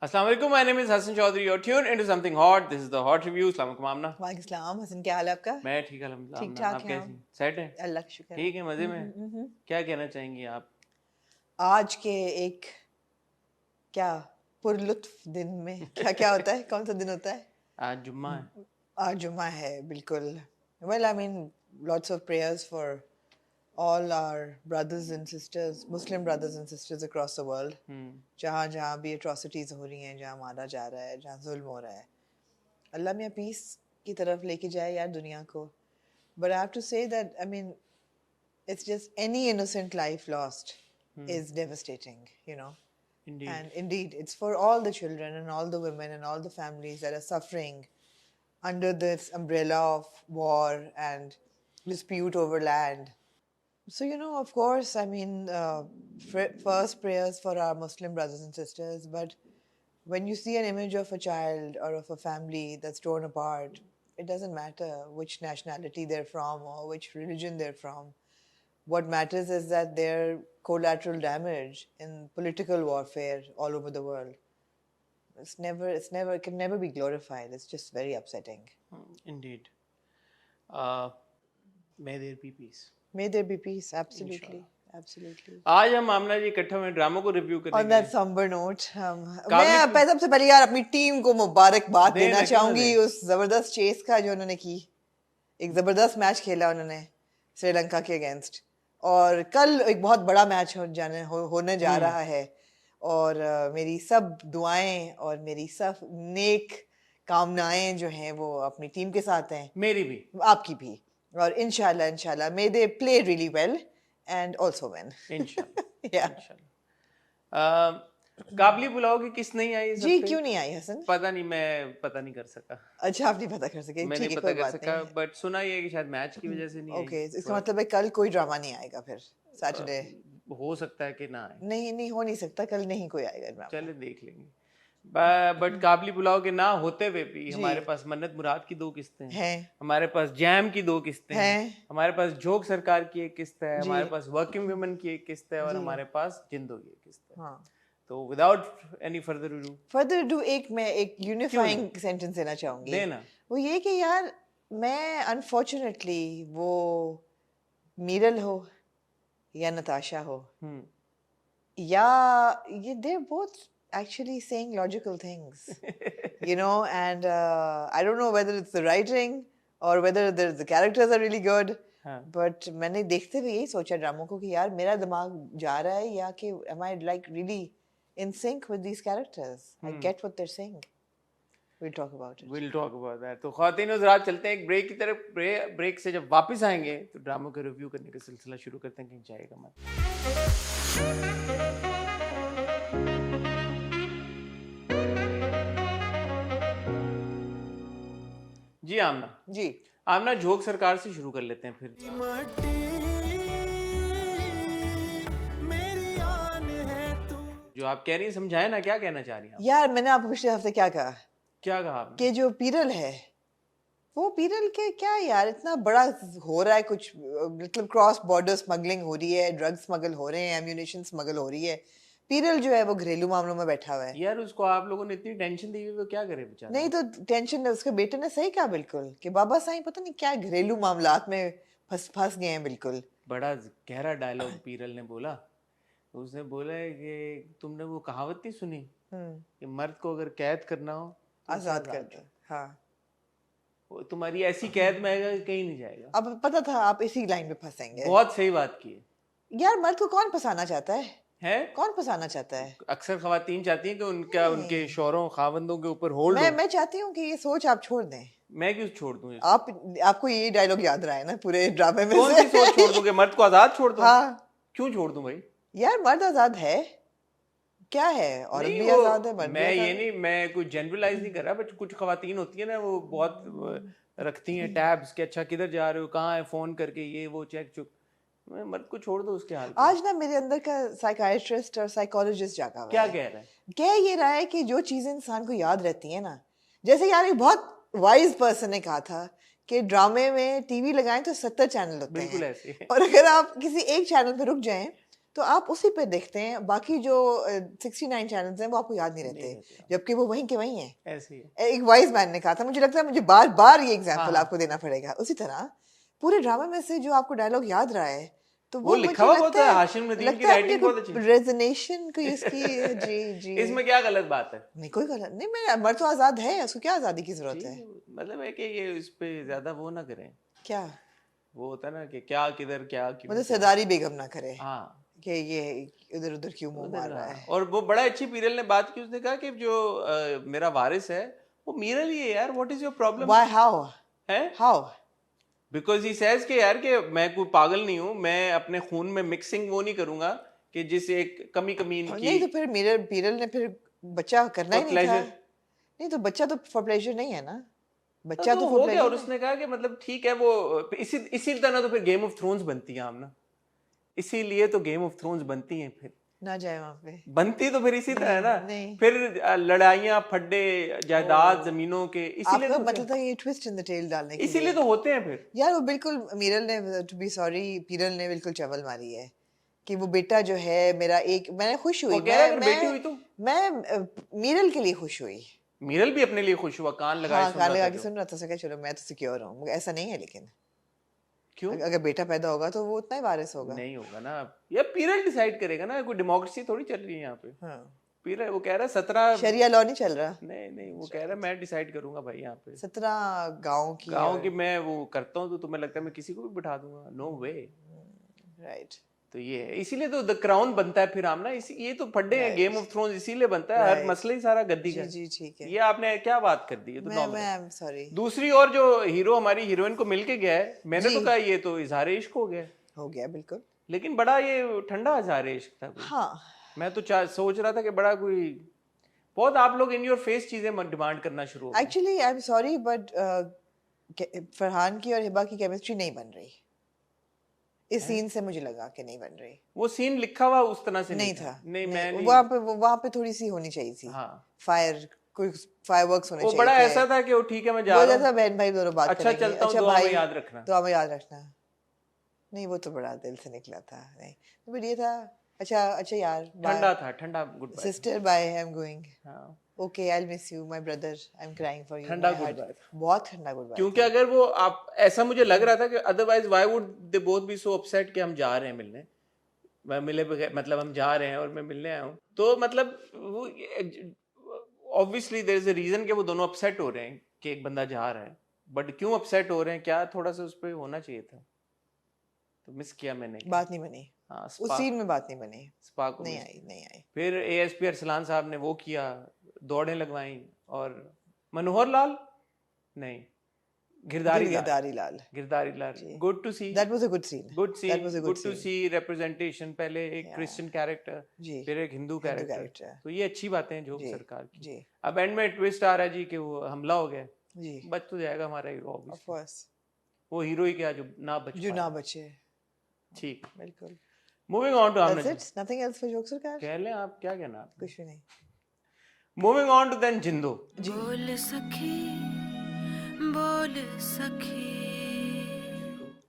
Assalamu alaikum, my name is Hassan Chaudhary. You're tuned into something hot. This is the Hot Review. Assalamu alaikum आमना. वालेकुम सलाम हसन, क्या हाल है आपका? मैं ठीक अल्हम्दुलिल्लाह ठीक आमना. ठाक आप हैं कैसी? सेट है? अल्लाह का शुक्र है। ठीक है, मजे में. क्या कहना चाहेंगी आप? आज के एक क्या पुरलुत्फ दिन में क्या क्या होता है? कौन सा दिन होता है? आज जुम्मा है. आज जुम्मा है, बिल्कुल। Well, I mean, lots of prayers for all our brothers and sisters, Muslim brothers and sisters across the world. जहाँ जहाँ भी atrocities हो रही हैं, जहाँ मारा जा रहा है, जहाँ जुल्म हो रहा है, अल्लाह मियाँ पीस की तरफ लेके जाए यार दुनिया को. But I have to say that, I mean, it's just any innocent life lost is devastating, you know. Indeed. And indeed, it's for all the children and all the women and all the families that are suffering under this umbrella of war and dispute over land. So, you know, of course, I mean, first prayers for our Muslim brothers and sisters, but when you see an image of a child or of a family that's torn apart, it doesn't matter which nationality they're from or which religion they're from. What matters is that their collateral damage in political warfare all over the world. It can never be glorified. It's just very upsetting. Indeed. May there be peace. May there be peace. Absolutely. Absolutely. आज हम आमना जी इकट्ठा में ड्रामों को review करेंगे. On that somber note, मैं सबसे पहले यार अपनी टीम को मुबारकबाद देना चाहूंगी उस जबरदस्त चेस का जो उन्होंने की. एक जबरदस्त मैच खेला उन्होंने श्रीलंका के अगेंस्ट, और कल एक बहुत बड़ा मैच होने जा रहा है, और मेरी सब दुआएं और मेरी सब नेक कामनाएं जो हैं वो अपनी टीम के साथ हैं. मेरी भी, आपकी भी, और इंशाल्लाह may they play really well and also win. इंशाल्लाह. Yeah. काबली पुलाव की किस नहीं आई जी, क्यों नहीं आई हसन? पता नहीं, मैं पता नहीं कर सका. अच्छा, आप नहीं पता कर सके? मैं नहीं पता कर सका, बट सुना ये कि शायद मैच की वजह से नहीं आई. ओके, इसका मतलब है कल कोई ड्रामा नहीं आएगा फिर सैटरडे. हो सकता है कि ना आए. नहीं हो नहीं सकता, कल नहीं कोई आएगा ड्रामा. चले देख लेंगे. बट काबली पुलाव के ना होते हुए भी हमारे पास मन्नत मुराद की 2 किस्तें हैं, हमारे पास जैम की 2 किस्तें हैं, हमारे पास जोग सरकार की 1 किस्त है, हमारे पास वर्किंग वुमेन की 1 किस्त है, और हमारे पास जिंदो की 1 किस्त है. तो विदाउट एनी फर्दर डू एक यूनिफाइंग सेंटेंस देना चाहूंगी. देना वो ये कि यार मैं अनफॉर्चुनेटली वो मीरल हो या नताशा हो या ये they're both actually saying logical things, you know, and I don't know whether it's the writing or whether the characters are really good, but मैंने देखते हुए यही सोचा ड्रामों को कि यार मेरा दिमाग जा रहा है या कि am I like really in sync with these characters? I get what they're saying. We'll talk about that. तो ख्वातीन हज़रात, चलते हैं एक ब्रेक की तरफ. ब्रेक से जब वापस आएंगे तो ड्रामों के रिव्यू करने का सिलसिला शुरू करते हैं. कहीं जाएगा मत. जी आमना जोग सरकार से शुरू कर लेते हैं फिर. जो आप कह रही हैं समझाए ना, क्या कहना चाह रही हैं? यार मैंने आपको पिछले हफ्ते क्या कहा आपने? कि जो पीरल है वो पीरल के क्या यार इतना बड़ा हो रहा है, कुछ मतलब क्रॉस बॉर्डर स्मगलिंग हो रही है, ड्रग स्मगल हो रहे हैं, एम्यूनेशन स्मगल हो रही है. पीरल जो है वो घरेलू मामलों में बैठा हुआ है. यार उसको आप लोगों ने इतनी टेंशन दी हुई, वो क्या करे बेचारा? नहीं तो टेंशन है, उसके बेटे ने सही कहा बिल्कुल कि बाबा साईं पता नहीं क्या घरेलू मामलात में फंस गए हैं. बिल्कुल बड़ा गहरा डायलॉग पीरल ने बोला. उसने बोला है कि तुमने वो कहावत नहीं सुनी कि मर्द को अगर कैद करना हो तो आजाद कर दो. हाँ, वो तुम्हारी ऐसी कैद में आएगा कि कहीं नहीं जाएगा. अब पता था आप इसी लाइन में फंसेंगे. बहुत सही बात की है. यार मर्द को कौन फंसाना चाहता है? कौन फंसाना चाहता है? अक्सर खवातीन चाहती हैं कि उनके शौहरों खावंदों के ऊपर होल्ड हो. मैं चाहती हूँ कि ये सोच आप छोड़ दें. मैं क्यों छोड़ दूं? आपको ये डायलॉग याद रहा है ना पूरे ड्रामे में? कौन सी सोच छोड़ दूं? कि मर्द को आजाद छोड़ दूं? हाँ, क्यों छोड़ दूं भाई? यार मर्द आजाद है, क्या है, औरत भी आजाद है, मर्द भी आजाद है. नहीं, मैं कुछ जनरलाइज नहीं कर रहा, बट कुछ खवातीन होती है ना, वो बहुत रखती हैं टैब्स कि अच्छा किधर जा रहे हो, कहाँ है, फोन करके ये वो चेक चुक. मर्द को छोड़ दो उसके हाल. आज ना मेरे अंदर का साइकाइट्रिस्ट और साइकोलॉजिस्ट जागा हुआ है. क्या कह रहा है? कह ये रहा है कि जो चीजें इंसान को याद रहती है ना, जैसे यार एक बहुत वाइज पर्सन ने कहा था कि ड्रामे में टीवी लगाएं तो 70 चैनल होते हैं. बिल्कुल ऐसे. और अगर आप किसी एक चैनल पे रुक जाएं तो आप उसी पे देखते हैं, बाकी जो 69 चैनल्स हैं वो आपको याद नहीं रहते, जबकि वो वहीं के वहीं हैं। ऐसे ही एक वाइज मैन ने कहा था, मुझे लगता है मुझे बार बार ये एग्जांपल हाँ। आपको देना पड़ेगा। उसी तरह पूरे ड्रामा में से जो आपको डायलॉग याद रहा है, तो वो लिखा हुआ बहुत है, हाशिम नदीम की राइटिंग बहुत अच्छी, रेजोनेशन कोई इसकी जी जी। इसमें क्या गलत बात है? नहीं कोई गलत नहीं, मैं मर्द तो आजाद है, उसको क्या आजादी की जरूरत है? मतलब है कि ये इस पे ज्यादा वो ना करें, क्या वो होता है ना कि क्या किधर क्या क्यों, मतलब सरदारी बेगम ना करे हाँ कि ये इधर उधर क्यों मुंह मार रहा है। और वो बड़ा अच्छी पीरल ने बात की, उसने कहा कि जो मेरा वारिस है वो मीरल ही है यार, what is your problem? Why how है हाउ बिकॉज ही सेज कि यार कि मैं कोई पागल नहीं हूँ, मैं अपने खून में मिक्सिंग वो नहीं करूंगा कि जिस एक कमी इनकी। नहीं तो फिर पीरल ने फिर बच्चा करना ही नहीं था। नहीं तो बच्चा तो फॉर प्लेजर नहीं है ना, बच्चा तो हो गया। और उसने कहा कि मतलब ठीक है वो इसी तरह तो फिर गेम ऑफ थ्रोन्स बनती है हम ना, इसीलिए तो गेम ऑफ थ्रोन्स बनती हैं, फिर ना जाए वहां पे, बनती तो फिर इसी तरह है ना, फिर लड़ाइयाँ फड्डे जायदाद जमीनों के, इसीलिए आपका तो मतलब था ये ट्विस्ट इन द टेल डालने के लिए, इसीलिए तो होते हैं फिर। यार वो बिल्कुल मीरल ने, टू बी सॉरी, पीरल ने बिल्कुल चवल मारी है कि वो बेटा जो है मेरा एक, मैंने खुश हुई, बेटी हुई तो मैं मीरल के लिए खुश हुई, मीरल भी अपने लिए खुश हुआ, कान लगाए हाँ, कान लगा के सुन रहा था, सका चलो मैं तो सिक्योर हूँ, ऐसा नहीं है लेकिन क्यों? अगर बेटा पैदा होगा तो वो उतना ही वारिस होगा। नहीं होगा ना, ये पीरल डिसाइड करेगा ना, कोई डेमोक्रेसी थोड़ी चल रही है यहाँ पे। हाँ, पीरल वो कह रहा है 17 शरिया लॉ नहीं चल रहा, नहीं वो कह रहा है मैं डिसाइड करूंगा भाई यहाँ पे 17 गांव की मैं वो करता हूँ, तो तुम्हें लगता है मैं किसी को भी बिठा दूंगा? नो वे, राइट। तो ये है, इसीलिए तो द क्राउन बनता है फिर आमना, इसी ये तो फड्डे हैं, गेम ऑफ थ्रोन्स इसीलिए बनता है, हर मसला ही सारा गद्दी का। जी ठीक है, ये आपने क्या बात कर दी, ये तो नॉर्मल है। सॉरी। दूसरी और जो हीरो हमारी हीरोइन को मिलके गया है, मैंने तो कहा ये तो इजहार इश्क हो गया बिल्कुल, लेकिन बड़ा ये ठंडा इजहार इश्क था कोई। हाँ, मैं तो सोच रहा था कि बड़ा कोई बहुत आप लोग इन योर फेस चीजें डिमांड करना शुरू हो गए। Actually I am sorry but Farhan की और हिबा की केमिस्ट्री नहीं बन रही, इस सीन से मुझे लगा कि नहीं बन रही। वो सीन लिखा हुआ उस तरह से नहीं था। नहीं मैं नहीं, वहां पे थोड़ी सी होनी चाहिए थी, हाँ, कोई फायरवर्क्स होने चाहिए। वो बड़ा ऐसा था कि वो ठीक है मैं जा रहा हूं, बहन भाई दोनों बात अच्छा चलता हूं, दुआ में याद रखना, दुआ में याद रखना। नहीं वो तो बड़ा दिल से निकला था, नहीं बट ये था अच्छा यार, ठंडा था, ठंडा good bye sister, bye, I am going, हां okay, I will miss you my brother, I am crying for you, ठंडा गुड बाय, बहुत ठंडा गुड बाय। क्योंकि अगर वो आप ऐसा मुझे लग रहा था कि otherwise why would they both be so upset कि हम जा रहे हैं मिलने, मैं मिले मतलब हम जा रहे हैं और मैं मिलने आया हूं, तो मतलब वो obviously there is a reason कि वो दोनों अपसेट हो रहे हैं कि एक बंदा जा रहा है, बट क्यों अपसेट हो रहे हैं, क्या थोड़ा सा उस पर होना चाहिए था, तो मिस किया मैंने, बात नहीं बनी, हाँ उस सीन में बात नहीं बनी, स्पार्क नहीं आई। फिर एएसपी अरसलान साहब ने वो किया, दौड़ें लगवाई, और मनोहर लाल नहीं Girdhari Lal good to see, that was a good scene, good to see representation, पहले एक क्रिश्चियन कैरेक्टर, फिर एक हिंदू कैरेक्टर, तो ये अच्छी बातें हैं जो सरकार की। अब एंड में ट्विस्ट आ रहा है जी कि वो हमला हो गया जी, बच तो जाएगा हमारा हीरो, ऑफ कोर्स वो हीरो ही क्या जो ना बचे, ठीक, बिल्कुल। Moving on to Aamna, that's it, nothing else for jokes सरकार, कह लें आप, क्या कहना आप? कुछ भी नहीं। मूविंग ऑन टू देन जिंदो जी, बोल सखी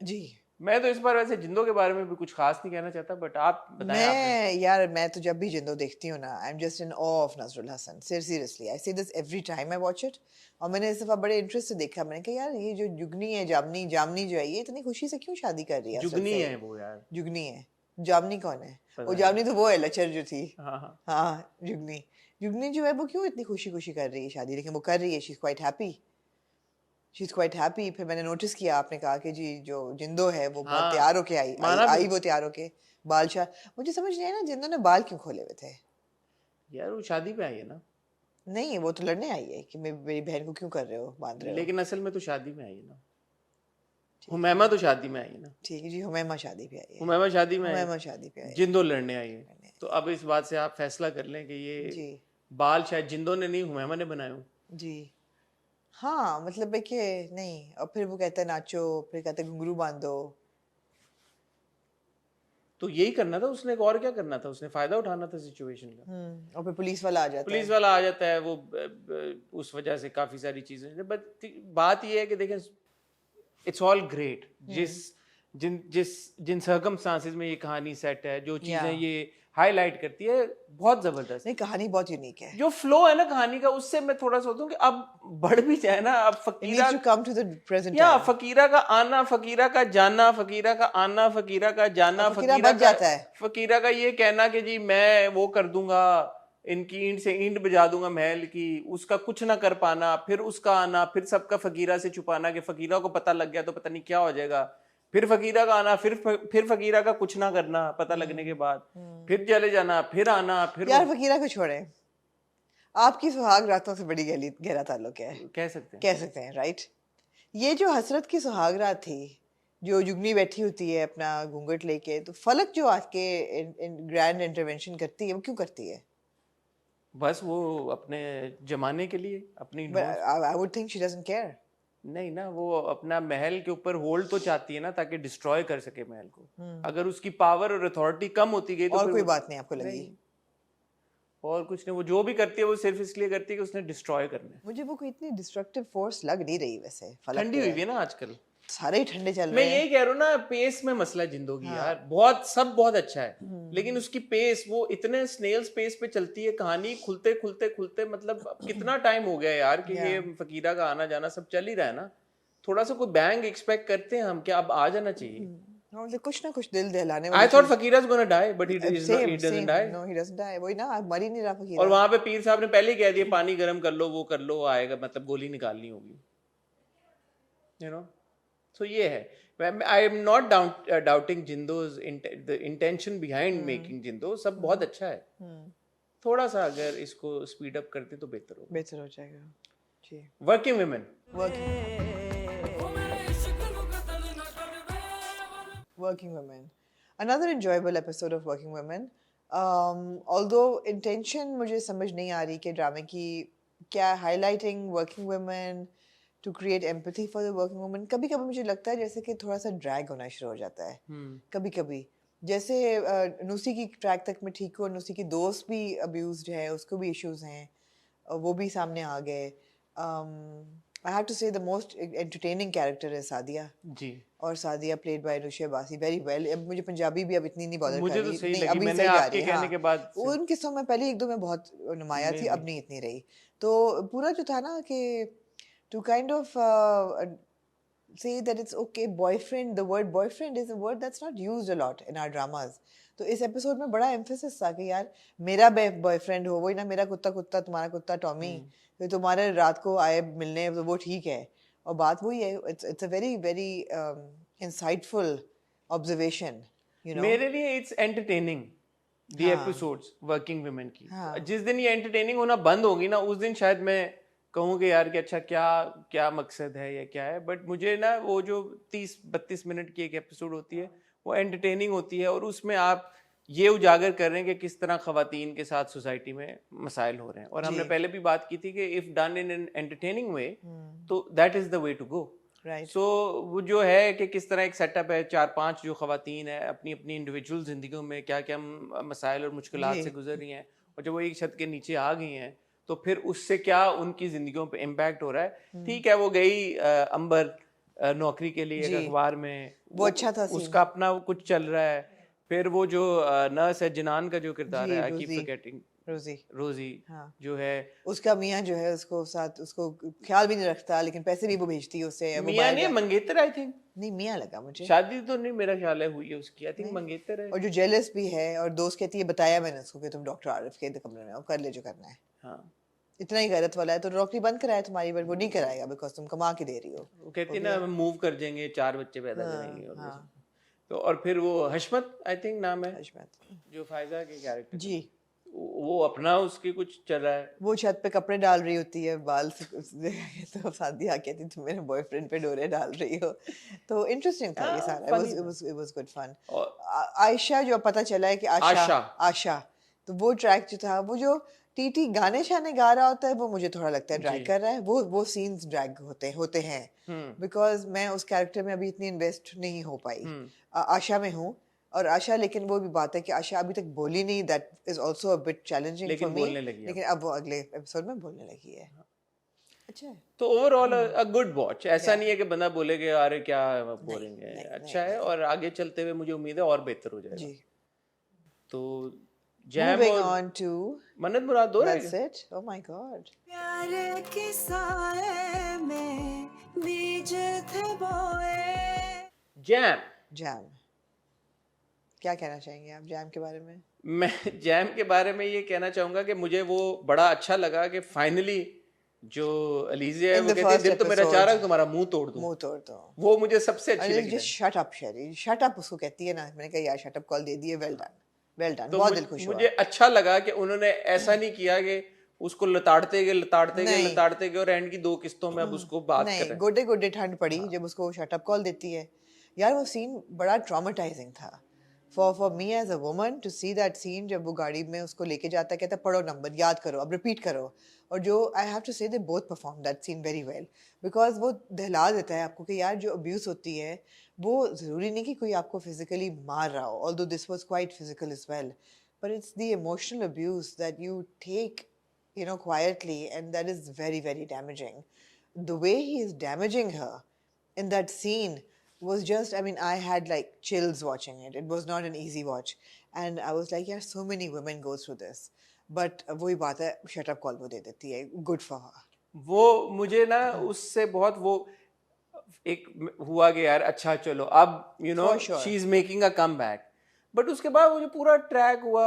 जी। मैं तो इस बार वैसे जिंदो के बारे में भी कुछ खास नहीं कहना चाहता, बट आप बताएं। मैं तो जब भी जिंदो देखती हूँ ना, I am just in awe of Nazrul Hasan, seriously I see this every time I watch it, और मैंने इस दफा बड़े इंटरेस्ट से देखा, मैंने कहा यार ये जो जुगनी है, जामनी जो है, ये इतनी खुशी से क्यों शादी कर रही है? जुगनी है वो यार, जुगनी है, जामनी कौन है? वो जामनी तो वो है लचर जो थी, हाँ जुगनी जो है वो क्यों इतनी खुशी कर रही है शादी, लेकिन वो कर रही है, शी इज क्वाइट हैप्पी। फिर मैंने नोटिस किया, आपने कहा कि जी जो जिंदो है वो बहुत तैयार होके आई वो तैयार होके, बाल मुझे समझ नहीं आया ना, जिंदो ने बाल क्यों खोले हुए थे यार? वो शादी पे आई है ना? नहीं, वो तो लड़ने आई है कि मेरी बहन को क्यों कर रहे हो, बांध रहे हो, लेकिन असल में तो शादी में आई है ना, हुमैमा तो शादी में आई है ना। ठीक है जी, हुमैमा शादी पे आई है, हुमैमा शादी में आई, जिंदो लड़ने आई है। तो अब इस बात से आप फैसला कर लें कि ये बाल शायद जिंदो ने नहीं, हुमैमा ने बनाए हो जी। हाँ मतलब है कि नहीं, और फिर वो कहता है नाचो, फिर कहता है घुंघरू बांधो, तो यही करना था उसने, और क्या करना था उसने? फायदा उठाना था सिचुएशन का। और फिर पुलिस वाला आ जाता है, वो उस वजह से काफी सारी चीजें, बट बात ये है कि देखें, इट्स ऑल ग्रेट, जिस जिन सर्कमस्टांसेस में ये कहानी सेट है, जो चीजें ये हाईलाइट करती है, बहुत जबरदस्त। नहीं, कहानी बहुत यूनिक है। जो फ्लो है ना कहानी का, उससे मैं थोड़ा सोचता हूँ कि अब बढ़ भी जाए ना, अब फकीरा come to the present या time. फकीरा का आना, फकीरा का जाना, फकीरा का आना, फकीरा का जाना, फकीरा बच जाता है। फकीरा का ये कहना कि जी मैं वो कर दूंगा, इनकी ईंट से ईंट बजा दूंगा महल की, उसका कुछ ना कर पाना, फिर उसका आना, फिर सबका फकीरा से छुपाना कि फकीरा को पता लग गया तो पता नहीं क्या हो जाएगा, फिर फकीरा का आना, फिर फकीरा का कुछ ना करना पता लगने के बाद, फिर चले जाना, फिर आना, फिर यार फकीरा को छोड़े, आपकी सुहाग रातों से बड़ी गहरा ताल्लुक है, कह सकते हैं, राइट? ये जो हसरत की सुहाग रात थी, जो जुगनी बैठी होती है अपना घूंघट लेके, तो फलक जो आके ग्रैंड इंटरवेंशन करती है, वो क्यों करती है? बस वो अपने जमाने के लिए, अपनी I would think she doesn't care. नहीं ना, वो अपना महल के ऊपर होल्ड तो चाहती है ना, ताकि डिस्ट्रॉय कर सके महल को। अगर उसकी पावर और अथॉरिटी कम होती गई तो और कोई बात नहीं आपको लगी? और कुछ नहीं, वो जो भी करती है वो सिर्फ इसलिए करती है कि उसने डिस्ट्रॉय करना है। मुझे वो कोई इतनी डिस्ट्रक्टिव फोर्स लग नहीं रही वैसे। ठंडी हुई है ना आजकल, सारे ही ठंडे चल रहे मैं हैं। यही कह रहा हूँ ना, पेस में मसला जिंदगी यार, बहुत सब बहुत अच्छा है, लेकिन उसकी पेस, वो इतने स्नेल्स पेस पे चलती है कहानी, खुलते खुलते खुलते, मतलब अब कितना टाइम हो गया यार कि ये फकीरा का आना जाना सब चल ही रहा है ना, थोड़ा सा कोई बैंग एक्सपेक्ट करते हैं हम, क्या अब आ जाना चाहिए? कुछ ना कुछ दिल दहलाने I thought Fakira's gonna die, but he doesn't die. No, he doesn't die. वही ना, मर ही नहीं रहा फकीरा। और वहां पे पीर साहब ने पहले ही कह दिया, पानी गर्म कर लो, वो कर लो, आएगा, मतलब गोली निकालनी होगी, you know. So ये है, I am not doubting Jindo's the intention behind making Jindo, सब बहुत अच्छा है, थोड़ा सा अगर इसको स्पीड अप करते तो बेहतर हो जाएगा जी। Working women, Working Women. Another enjoyable episode of Working Women. Although intention मुझे समझ नहीं आ रही कि ड्रामे की क्या, highlighting working women to create empathy for the working woman, कभी कभी मुझे लगता है जैसे कि थोड़ा सा ड्रैग होना शुरू हो जाता है। कभी कभी जैसे नुसी की ट्रैक तक मैं ठीक हूँ, नुसी की दोस्त भी अब्यूज्ड है, उसको भी इश्यूज हैं, वो भी सामने आ गए। I have to say the most entertaining character is Sadia जी, और सादिया played by अनुषा बासी very well। अब मुझे पंजाबी भी अब इतनी नहीं बॉदर कर रही, मुझे तो सही लगी, अभी मैंने सही आपके कहने के बाद उन किस्सों में पहले एक दो में बहुत नुमाया थी, अब नहीं इतनी रही। तो पूरा जो था ना कि to kind of say that it's okay, boyfriend, the word boyfriend is a word that's not used a lot in our dramas. तो इस एपिसोड में बड़ा एम्फेसिस था कि यार मेरा बॉयफ्रेंड हो, वही ना, मेरा कुत्ता तुम्हारा कुत्ता टॉमी, तो तुम्हारे रात को आए मिलने तो वो ठीक है। और बात वही है, it's a very very insightful observation, you know. मेरे लिए it's entertaining the episodes working women की। जिस दिन ये एंटरटेनिंग होना बंद होगी ना, उस दिन शायद मैं कहूँ कि यार कि अच्छा क्या क्या मकसद है या क्या है, बट मुझे ना वो जो 30-32 मिनट की एक एपिसोड होती है वो एंटरटेनिंग होती है, और उसमें आप ये उजागर कर रहे हैं कि किस तरह खवातीन के साथ सोसाइटी में मसाइल हो रहे हैं। और हमने पहले भी बात की थी कि if done in an entertaining way तो that is the way to go. So वो जो है कि किस तरह एक सेटअप है, 4-5 जो खवातीन है अपनी अपनी इंडिविजुअल जिंदगियों में क्या क्या मसाइल और मुश्किलात से गुजर रही हैं, और जब वो एक छत के नीचे आ गई हैं तो फिर उससे क्या उनकी जिंदगियों पे इम्पैक्ट हो रहा है। ठीक है, वो गई अंबर नौकरी के लिए एक अखबार में, वो अच्छा था, उसका अपना कुछ चल रहा है। फिर वो जो नर्स है जिनान का जो किरदार है, आई कीप फॉरगेटिंग, रोजी जो है, उसका मियाँ जो है उसको साथ उसको ख्याल भी नहीं रखता, लेकिन पैसे भी वो भेजती है उसे। मियाँ नहीं, मंगेतर आई थिंक, नहीं मियाँ लगा मुझे, शादी तो नहीं मेरा ख्याल है हुई है उसकी, आई थिंक मंगेतर है। और जो जेलस भी है, और दोस्त कहती है बताया मैंने उसको कि तुम डॉक्टर आरिफ के कमरे में कर ले जो करना है। हाँ, इतना ही गलत वाला है तो नौकरी बंद कराया तुम्हारी, बट वो नहीं कराएगा बिकॉज तुम कमा के दे रही हो। वो कहती है ना मूव कर जाएंगे, 4 बच्चे पैदा करेंगे, और तो और फिर वो हशमत आई थिंक नाम है, हशमत जो फायजा के कैरेक्टर जी, वो अपना उसकी कुछ चल रहा है, वो छत पे कपड़े डाल रही होती है बाल से, तो सादिया कहती तुम मेरे बॉयफ्रेंड पे डोरे डाल रही हो। तो इंटरेस्टिंग था ये सारा, it was good fun। Ayesha जो पता चला है कि आशा, तो वो ट्रैक जो था, वो जो टीटी गाने शाने गा रहा होता है, वो मुझे थोड़ा लगता है ड्रैग कर रहा है। वो सीन्स ड्रैग होते हैं, बिकॉज मैं उस कैरेक्टर में अभी इतनी इन्वेस्ट नहीं हो पाई। आशा में हूँ, और आशा, लेकिन वो भी बात है कि आशा अभी तक बोली नहीं, that is also a bit challenging for me, लेकिन अब वो अगले एपिसोड में बोलने लगी है। अच्छा है। तो ओवरऑल अ गुड वॉच, ऐसा नहीं है कि बंदा बोलेगा अरे क्या बोरिंग है, अच्छा है और आगे चलते हुए मुझे उम्मीद है और बेहतर हो जाएगा। जी। तो जैम Moving और on to मन्नत मुराद दो रह that's गए। it. Oh my God. प्यार के साए में बीज थे बोए। Jam, Jam. क्या कहना चाहेंगे आप जैम के बारे में? मैं जैम के बारे में ये कहना चाहूंगा कि मुझे वो बड़ा अच्छा लगा कि फाइनली जो अलीज़िया है In वो the कहती है first दिल तो मेरा चाह रहा है कि episode, तुम्हारा मुंह तोड़ दूं। मुंह तोड़ दो। वो मुझे सबसे अच्छी अरे लगी just था। shut up शेरी, shut up उसको कहती है ना। मैंने कहा यार shut up कॉल दे दिए, well done, well done, तो बहुत दिल खुश हुआ। मुझे अच्छा लगा कि उन्होंने ऐसा नहीं किया कि उसको लताड़ते गए लताड़ते गए नहीं। लताड़ते गए और एंड की 2 किस्तों में अब उसको बात कर नहीं, रहे हैं। गोडे गोडे ठंड पड़ी जब उसको शट अप कॉल देती है। यार वो सीन बड़ा ट्रॉमेटाइजिंग था for me as a woman to see that scene, जब वो गाड़ी में उसको लेके जाता है, कहता है पढ़ो नंबर याद करो अब रिपीट करो। और जो आई have to say they both perform that scene very well, because वो दहला देता है आपको कि यार जो अब्यूज़ होती है वो ज़रूरी नहीं कि कोई आपको फिजिकली मार रहा हो, although this was quite physical as well, but it's the emotional abuse that you take quietly, and that is very, very damaging. The way he is damaging her in that scene was just, I mean, I had like chills watching it. It was not an easy watch. And I was like, yeah, so many women go through this. But वही बात है, shut up call वो दे देती है, good for her. वो मुझे ना उससे बहुत वो एक हुआ कि यार अच्छा चलो अब For sure. She is making a comeback, but उसके बाद वो जो पूरा ट्रैक हुआ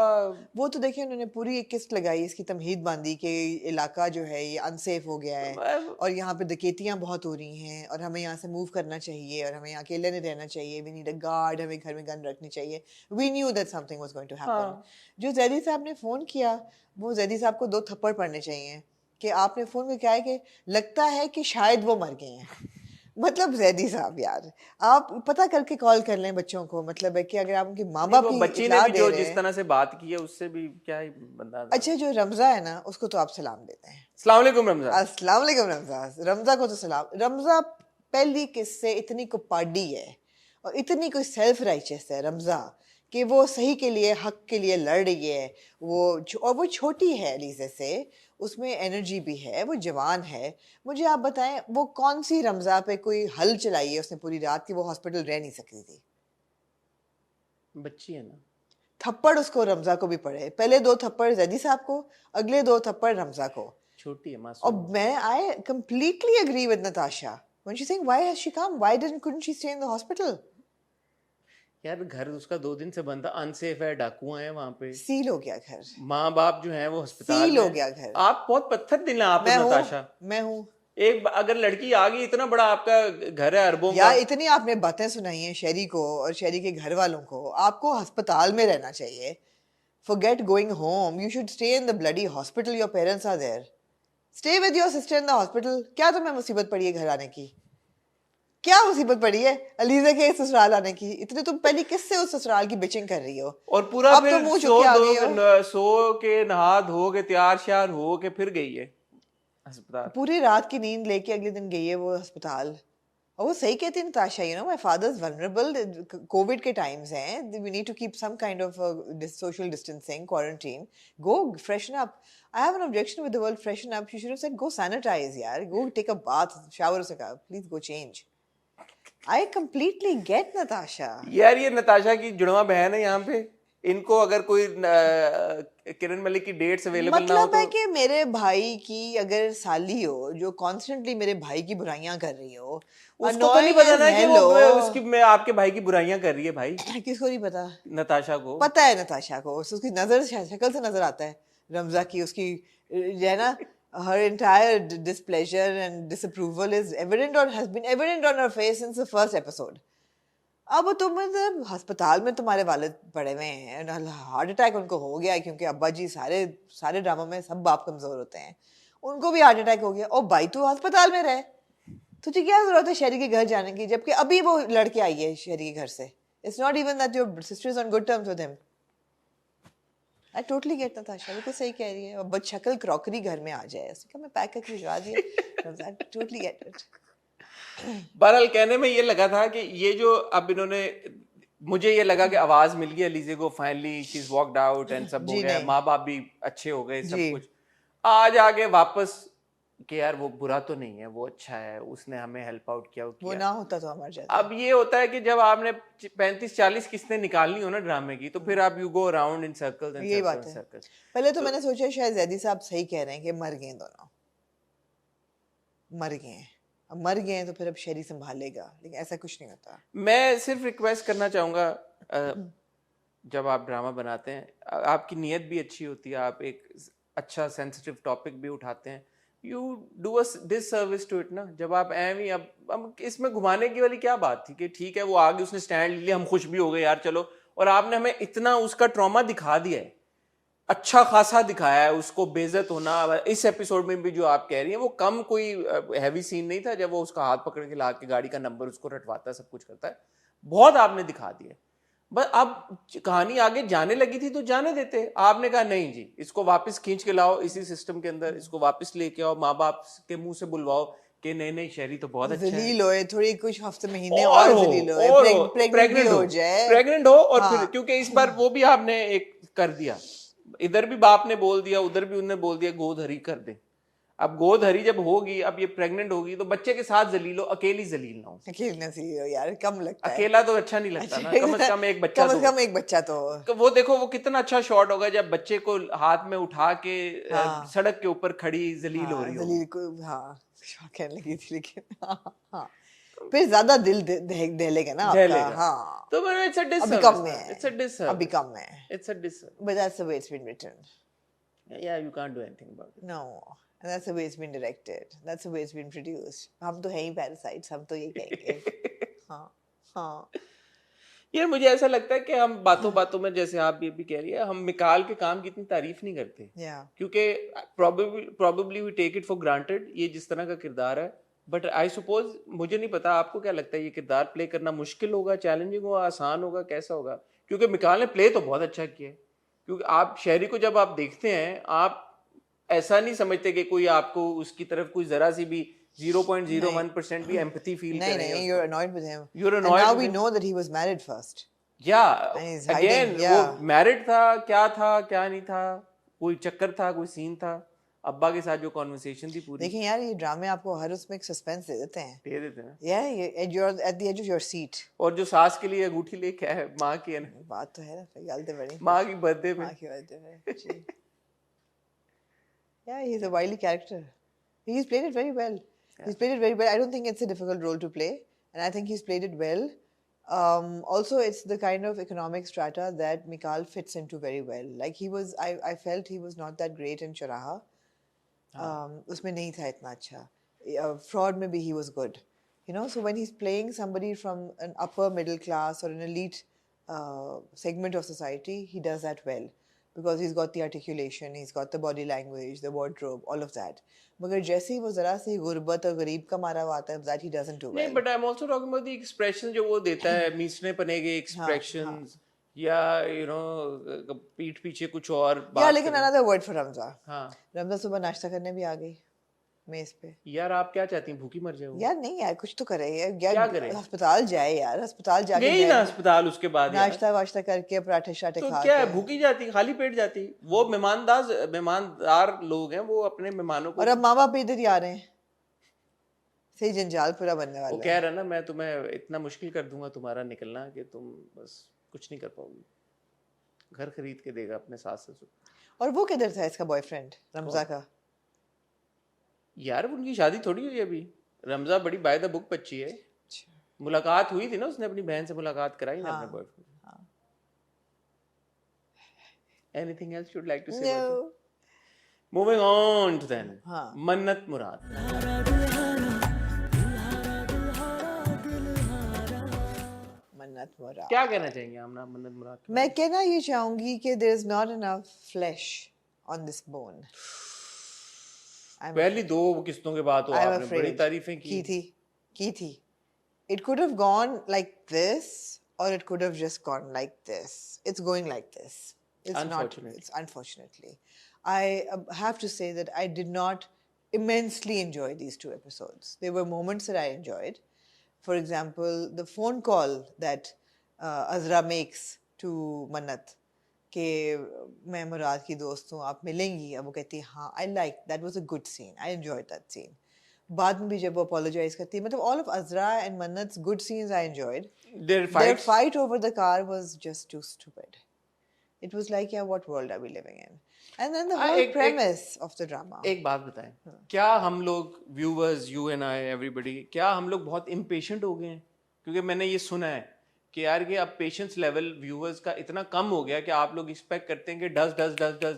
वो तो देखिए उन्होंने पूरी एक किस्त लगाई, इसकी तमहीद बांधी कि इलाका जो है ये अनसेफ हो गया है और यहाँ पे डकैतियाँ बहुत हो रही हैं और हमें यहाँ से मूव करना चाहिए और हमें यहाँ अकेले नहीं रहना चाहिए, वी नीड अ गार्ड, हमें घर में गन रखनी चाहिए। We knew that something was going to happen. जो जैदी साहब ने फ़ोन किया, वो जैदी साहब को 2 थप्पड़ पड़ने चाहिए कि आपने फ़ोन में क्या है कि लगता है कि शायद वो मर गए हैं। मतलब जैदी साहब यार, आप पता करके कॉल कर लें बच्चों को, मतलब है कि अगर आप उनके माँ बाप वो की बच्ची ने इत्तला भी दे जो रहे जिस हैं। तरह से बात की है उससे भी क्या ही बंदा था। अच्छा जो रमजा है ना उसको तो आप सलाम देते हैं। अस्सलाम वालेकुम रमजा। अस्सलाम वालेकुम रमजा। रमजा को तो सलाम। रमजा पहली किस्से इतनी को पार्टी है और इतनी कोई सेल्फ राइचियस है रमजा कि वो सही के लिए हक के लिए लड़ रही है। और वो छोटी है अलीज़े से, उसमें एनर्जी भी है, वो जवान है। मुझे आप बताएं वो कौन सी रमजा पे कोई हल चलाई है उसने पूरी रात की, वो हॉस्पिटल रह नहीं सकती थी। बच्ची है ना। थप्पड़ उसको रमजा को भी पड़े, पहले 2 थप्पड़ जैदी साहब को, अगले 2 थप्पड़ रमजा को। छोटी है और मासूम। मैं I completely agree with Natasha when she saying why has she come, why couldn't she stay in the hospital? यार घर उसका 2 दिन से बंद था, अनसेफ है, डाकू हैं वहां पे, सील हो गया घर, माँ बाप जो हैं वो अस्पताल सील में हो हैं। गया घर। आप बहुत पत्थर दिल हैं आप मैं हूँ, नताशा। मैं हूँ एक अगर लड़की आ गई, इतना बड़ा आपका घर है अरबों का। यार, इतनी आपने बातें सुनाई हैं शहरी को और शहरी के घर वालों को, आपको अस्पताल में रहना चाहिए। Forget going home, you should stay in the bloody hospital, your parents are there. Stay with your sister in the hospital. क्या तुम्हें मुसीबत पड़ी है घर आने की? क्या मुसीबत पड़ी है अलीज़ा के ससुराल आने की? इतने तुम पहले किससे उस ससुराल की बिचिंग कर रही हो? और पूरा अब फिर तो मुंह चुक के आ गई हो। सो के नहा धो के तैयार श्यार हो के फिर गई है अस्पताल। पूरी रात की नींद लेके अगले दिन गई है वो अस्पताल। और वो सही कहती है Natasha, you know my father is vulnerable, covid के टाइम्स हैं, we need to keep some kind of social distancing, quarantine, go freshen up. I have an objection with the word freshen up, you should have said go sanitize यार, go take a bath, shower से कहा please go change. I completely get Natasha. यार ये नताशा की जुड़वा बहन है यहाँ पे, इनको अगर कोई किरण मलिक की डेट्स अवेलेबल ना हो मतलब है तो कि मेरे भाई की अगर साली हो जो कॉन्स्टेंटली मेरे भाई की बुराइयां कर रही हो, उसको तो नहीं पता ना कि वो उसकी मैं आपके भाई की बुराइयां कर रही है भाई। किसको नहीं पता? नताशा को पता है नताशा को, उसकी नजर शक्ल से नजर आता है रमजा की, उसकी जो है ना, her entire displeasure and disapproval is evident or has been evident on her face since the first episode. अब तुम मतलब अस्पताल में तुम्हारे वालिद पड़े हुए हैं, हार्ट अटैक उनको हो गया क्योंकि अब्बा जी सारे ड्रामा में सब बाप कमजोर होते हैं, उनको भी हार्ट अटैक हो गया। ओ भाई तू अस्पताल में रहे, तुझे क्या जरूरत है शहरी के घर जाने की, जबकि अभी वो लड़के आई है शहरी के घर से। It's not even that your sister is on good terms with him. I totally get Natasha, बिल्कुल सही कह रही है। बट शक्ल क्रॉकरी घर में आ जाए, उसने कहा मैं पैक करके भिजवा दिया। I totally get it. बहरहाल कहने में ये लगा था कि ये जो अब इन्होंने, मुझे ये लगा कि आवाज मिल गई अलीज़े को, finally she is walked out and सब हो गया, माँ बाप भी अच्छे हो गए, सब कुछ। आज आगे वापस कि यार वो बुरा तो नहीं है, वो अच्छा है, उसने हमें हेल्प आउट किया, वो ना होता तो हमारे जाते। अब ये होता है कि जब आपने 35-40 किस्तें निकालनी हो ना ड्रामे की, तो फिर आप you go around in circles and यही बात सर्कल्स है। सर्कल्स। पहले तो मैंने सोचा शायद जैदी साहब सही कह रहे हैं कि मर गए दोनों, मर गए हैं। अब मर गए हैं तो फिर अब शहरी संभालेगा, लेकिन ऐसा कुछ नहीं होता। मैं सिर्फ रिक्वेस्ट करना चाहूँगा, जब आप ड्रामा बनाते हैं, आपकी नीयत भी अच्छी होती है, आप एक अच्छा सेंसिटिव टॉपिक भी उठाते हैं, you do a disservice to it ना। जब आप ऐवी, अब इसमें घुमाने की वाली क्या बात थी कि ठीक है वो आगे उसने स्टैंड ले लिया, हम खुश भी हो गए यार चलो, और आपने हमें इतना उसका ट्रॉमा दिखा दिया है, अच्छा खासा दिखाया है, उसको बेइज्जत होना। इस एपिसोड में भी जो आप कह रही हैं वो कम कोई हैवी सीन नहीं था, जब वो उसका हाथ पकड़ के ला के गाड़ी का नंबर उसको रटवाता है, सब कुछ करता है, बहुत आपने दिखा दिया। बस अब कहानी आगे जाने लगी थी तो जाने देते, आपने कहा नहीं जी इसको वापस खींच के लाओ इसी सिस्टम के अंदर, इसको वापस लेके आओ, माँ बाप के मुंह से बुलवाओ कि नहीं नहीं शहरी तो बहुत अच्छा है, जलील होए थोड़ी, कुछ हफ्ते महीने और जलील होए, प्रेग्नेंट भी हो जाए, प्रेग्नेंट हो, और फिर हाँ। क्योंकि इस बार वो भी आपने एक कर दिया, इधर भी बाप ने बोल दिया, उधर भी उन्होंने बोल दिया गोद हरी कर दे। अब गोद हरी जब होगी, अब ये प्रेग्नेंट होगी, तो बच्चे के साथ जलील हो, अकेली जलील ना हो। अकेले ना सी हो यार, कम लगता है। अकेला तो अच्छा नहीं लगता ना, कम से कम एक बच्चा, कम से कम एक बच्चा तो हो। तो वो देखो वो कितना अच्छा शॉट होगा जब बच्चे को हाथ में उठा के हाँ। सड़क के ऊपर खड़ी जलील हो हाँ, रही जलील होगी। को हाँ कहने लगी थी, लेकिन हाँ फिर ज्यादा दिल दहलेगा ना आपका। झेलेगा। हाँ तो मैंने इट्स अ अभी कम डिससर्विस में ना, है, इट्स अ डिससर्विस, अभी कम में है, it's a disservice, but that's the way it's been written. या you can't do anything about it. No, and that's the way it's been directed. That's the way it's been produced. हम तो हैं ही parasites, हम तो ये कहेंगे। हाँ हाँ यार मुझे ऐसा लगता है कि हम बातों बातों में, जैसे आप ये भी कह रही है, हम मिकाल के काम की इतनी तारीफ नहीं करते, yeah. क्योंकि probably we take it for granted ये जिस तरह का किरदार है, बट आई सपोज, मुझे नहीं पता आपको क्या लगता है, ये किरदार प्ले करना मुश्किल होगा, चैलेंजिंग होगा, आसान होगा, कैसा होगा? क्योंकि मिकाल ने प्ले तो बहुत अच्छा किया है, क्योंकि आप शहरी को जब आप देखते हैं, आप ऐसा नहीं समझते कि कोई आपको उसकी तरफ कोई जरा सी भी 0.01% भी एम्पैथी फील नहीं करें नहीं, you're annoyed with him. You're And annoyed now with we him. know that he was married first. या And he's again hiding, yeah. वो मैरिड था, क्या था क्या नहीं था, कोई चक्कर था, कोई सीन था, अब्बा के साथ जो कॉन्वर्सेशन थी पूरी देखिए यार, ये ड्रामे आपको हर उसमें एक सस्पेंस दे देते हैं। दे देते हैं। Yeah, you're at the edge of your seat. और जो सास के लिए अंगूठी लेके आया है, माँ की है ना, बात तो है ना, फिर गलत है बड़ी। माँ की बर्थडे में। माँ की वजह से जी। Yeah, he's a wily character. He's played it very well. He's played it very well. I don't think it's a difficult role to play, and I think he's played it well. Also, it's the kind of economic strata that Mikal fits into very well. Like I felt he was not that great in Charaha. उसमें नहीं था इतना अच्छा. Fraud में भी he was good. You know, so when he's playing somebody from an upper middle class or an elite segment of society, he does that well. Because he's got the articulation, he's got the body language, the wardrobe, all of that. मगर जैसे ही वो जरा सी गुर्बत और गरीब का मारा हुआ आता है, that he doesn't do well. नहीं, but I'm also talking about the expression जो वो देता है, मीसने पने के expressions, या you know पीठ पीछे कुछ और बात। Yeah, लेकिन another word for Ramza. हाँ। रमजा सुबह नाश्ता करने भी आ गई मेज पे। यार आप क्या चाहती हैं, भूखी मर जाए वो? यार नहीं यार, कुछ तो करे यार, क्या करे? अस्पताल जाए यार, अस्पताल जाके गई ना अस्पताल, उसके बाद नाश्ता वाश्ता करके पराठे शाठे तो खा क्या के। है, भूखी जाती, खाली पेट जाती। वो मेहमानदार लोग हैं, वो अपने मेहमानों को। और अब माँ बाप इधर ही आ रहे हैं, सही जंजाल पूरा बनने वाला वो कह रहा है ना, मैं तुम्हें इतना मुश्किल कर दूंगा तुम्हारा निकलना कि तुम बस कुछ नहीं कर पाओगी, घर खरीद के देगा अपने सास ससुर। और वो किधर था इसका बॉयफ्रेंड रमजा का? यार उनकी शादी थोड़ी हुई अभी, रमजा बड़ी बाय द बुक बच्ची है, मुलाकात हुई थी ना, उसने अपनी बहन से मुलाकात कराई ना अपने boyfriend. Anything else you'd like to say? No. Moving on to then. हाँ. मन्नत मुराद। मन्नत मुराद। क्या कहना चाहेंगे आप ना मन्नत मुराद? मैं कहना ये चाहूंगी कि there is not enough flesh on this bone. पहली दो किस्तों के बाद तो आपने बड़ी तारीफें की थी. It could have gone like this, or it could have just gone like this. It's going like this. It's Unfortunately. not. It's unfortunately. I have to say that I did not immensely enjoy these two episodes. There were moments that I enjoyed. For example, the phone call that Azra makes to Mannat, कि मैं मुराद की दोस्त हूँ, आप मिलेंगी? अब वो कहती है हाँ, I like that was a good scene, I enjoyed that scene. बाद में भी जब वो अपोलोजाइज करती है, मतलब all of Azra and Mannat's good scenes I enjoyed. Their Their fights. fight over the car was just too stupid. It was like, yeah, what world are we living in? And then the whole premise of the drama. एक बात बताएं, क्या हम लोग viewers, you and I, everybody, क्या हम लोग बहुत इम्पेशेंट हो गए हैं? क्योंकि मैंने ये सुना है कि यार कि अब पेशेंस लेवल व्यूअर्स का इतना कम हो गया कि आप लोग एक्सपेक्ट करते हैं कि डस